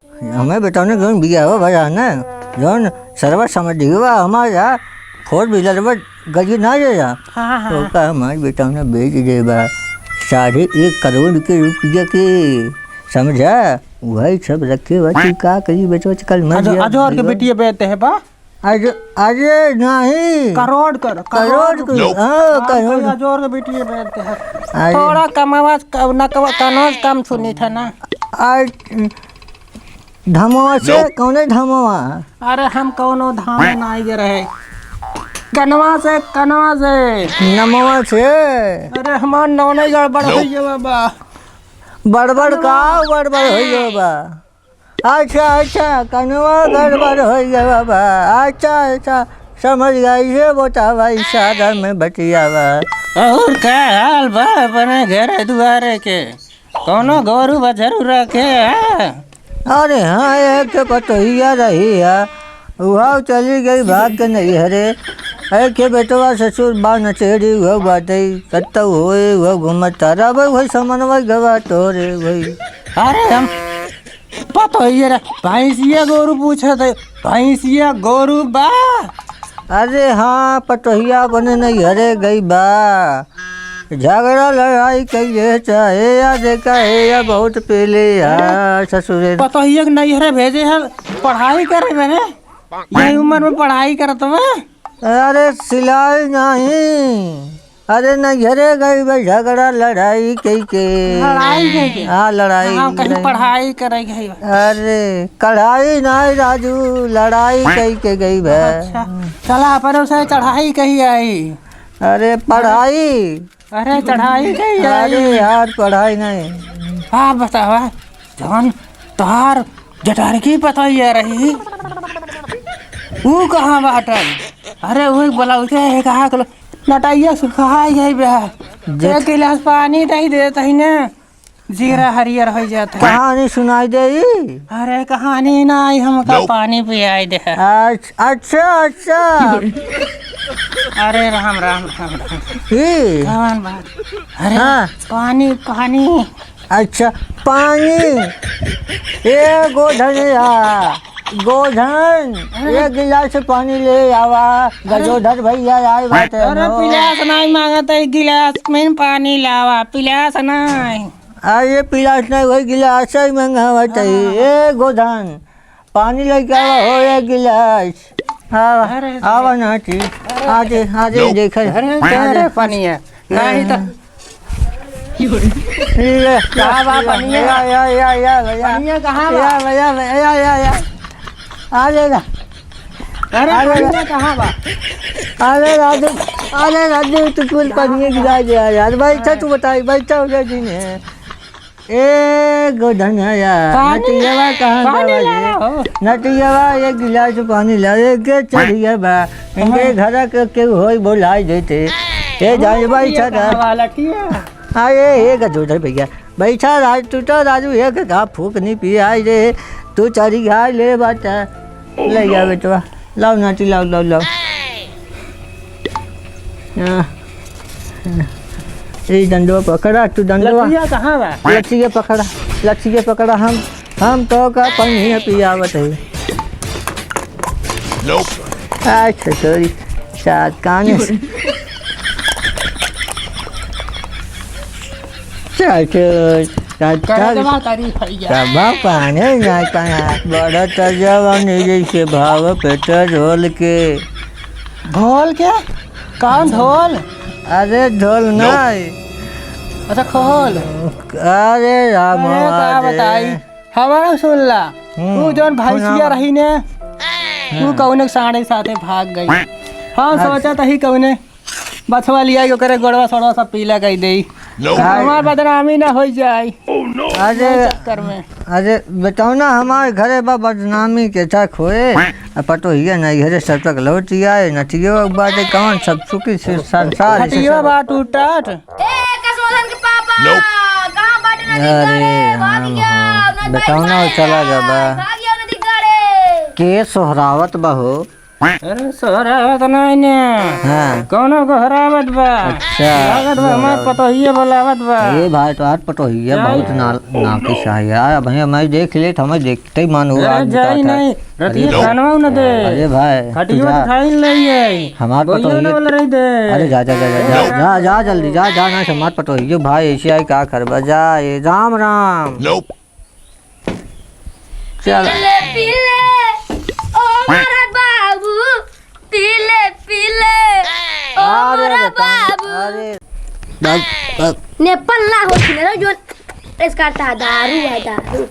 हमें बताने कौन बिया हो भैया ना जौन सर्वर समझ हुआ हमारा 4 व्हीलर पर गजी ना जाएगा तो का हमारे बेटा ने बेच देगा 1.5 करोड़ के रुपये के समझा वही सब रखे हुआ तू का करी बेचो कल मर गया अजोर के बेटिए बेचते हैं बा अरे नहीं करोड़ अजोर के बेटिए बेचते हैं थोड़ा कमावा कनौज कम सुनी था ना धमवा से कौन धमवा अरे हम कौनो धाम नहीं गे रहे कनवा से नमवा से अरे हमार नौने गड़बड़ हो गया बाबा बड़बड़ हो गया बा अच्छा कनवा गड़बड़ हो गया बाबा अच्छा समझ गई है बोता भाई सागर में बटिया बा और क्या हाल बा अपने घर दुआरे के कौनो गोरू बछरू रखे है अरे हाँ एक तो पतोहिया रही है वह चली गई भाग के नहीं हरे है के बेटवा ससुर बा नचेड़ी वह बाटे कत्ता होए वह घूमत तारा भाई वही समनवा गवा तोरे भाई अरे हम पतोहिया भैंसिया गोरू पूछे थे भैंसिया गोरू बा अरे हाँ पतोहिया बने नहीं हरे गई बा झगड़ा लड़ाई कहिए चाहे या देखा है या बहुत पहले यार ससुरे पतोहिया के नहीं हरे भेजे है पढ़ाई करे मैंने यही उम्र में पढ़ाई करत मैं अरे सिलाई नहीं अरे नहीं हरे गई भाई झगड़ा लड़ाई कही के हाँ लड़ाई कहीं पढ़ाई करे गई अरे कढ़ाई नहीं राजू लड़ाई कही के गई भाई अच्छा चला पर उसे चढ़ाई कही आई अरे पढ़ाई अरे चढ़ाई कही आई अरे यार पढ़ाई नहीं हाँ बतावा जौन तार जटार की पतोहिया रही वो कहाँ बाटल अरे वो बोला उसे कहा कलो लटाइया सुखाई है बे एक गिलास पानी नहीं देता ही ना जीरा हरियर हो जाता कहानी सुनाई दे अरे कहानी नहीं हमका पानी पियाई दे अच्छा अरे राम अरे हाँ पानी अच्छा पानी ए गोधन एक गिलास पानी ले आवा गजोधर भैया आए बात है अरे पिलास नहीं मांगता एक गिलास में पानी लावा पिलास नहीं ये पिलास नहीं वही गिलास ही मंगावा चाहिए ए गोधन पानी लेके आवा हो एक गिलास आवा ना ठीक आज देखा अरे पानी है नहीं तो भैया आ जाएगा अरे राजू तू कुल पनिया गिरा दिया यार बैठा तू बताई बैठा हो गया जी ने ए गोधन यार नटियावा एक गिलास पानी ला के चढ़िया बा इनके घर के हो बोलाई देते ए जाए बैठा था हाँ ये गजोधर भैया बैठा राज तू तो राजू एक का फूक नहीं पिया रे तू चढ़ी घाय ले बाटा ले जा बेटवा लाओ नाटी लाओ ये डंडवा पकड़ा तू डंडवा कहाँ बा लच्छी के पकड़ा हम तो का पानी पियावत है अच्छा सॉरी साथ काने पानी नहीं पाया बड़ा तजवानी जैसे भाव पेट्रोल के ढोल क्या कौन ढोल अरे ढोल नहीं अच्छा खोल अरे राम बताई हमारा सुन ला तू जौन भैंसिया रही ने तू कौने साढ़े साथे भाग गई हाँ सोचा तही कौने बछवा लिया जो करे गोड़वा सोड़वा सब पीला कही दे हमार बदनामी ना हो जाए चक्कर में अरे बताओ ना हमारे घरे बा बदनामी के तक होए पतो ही नहीं घरे सब तक लौटिया है नटियो बात कौन सब सुखी संसार नटियो बात टूटट अरे बताओ ना चला जा बा के सोहरावत बहो अरे सोहरा आवत नहीं ने हाँ कौनो को हरावत बा अच्छा लागत बा हमार पतोहिए बोलावत बा ये भाई तो आज पतो ही है बहुत नाकिस है यार भैया मैं देख ले तो हमें देखते ही मन हुआ अरे आज जाई बताता है। नहीं रतिया खानवा न दे अरे भाई तू खटियो जा, खाई लई है हमार पतो बोलियो न ही बोल रही दे अरे जा जा जा जा जा जा जा जल्दी जा जा ना समाज पतो ही भाई ऐसे आई क्या कर जा ये राम राम चल पीले पीले ओ मेरा बाबू पीले पीले ओ मेरा बाबू अरे बस बस नेपाल ला हो छिने जो इसका दारू है दारू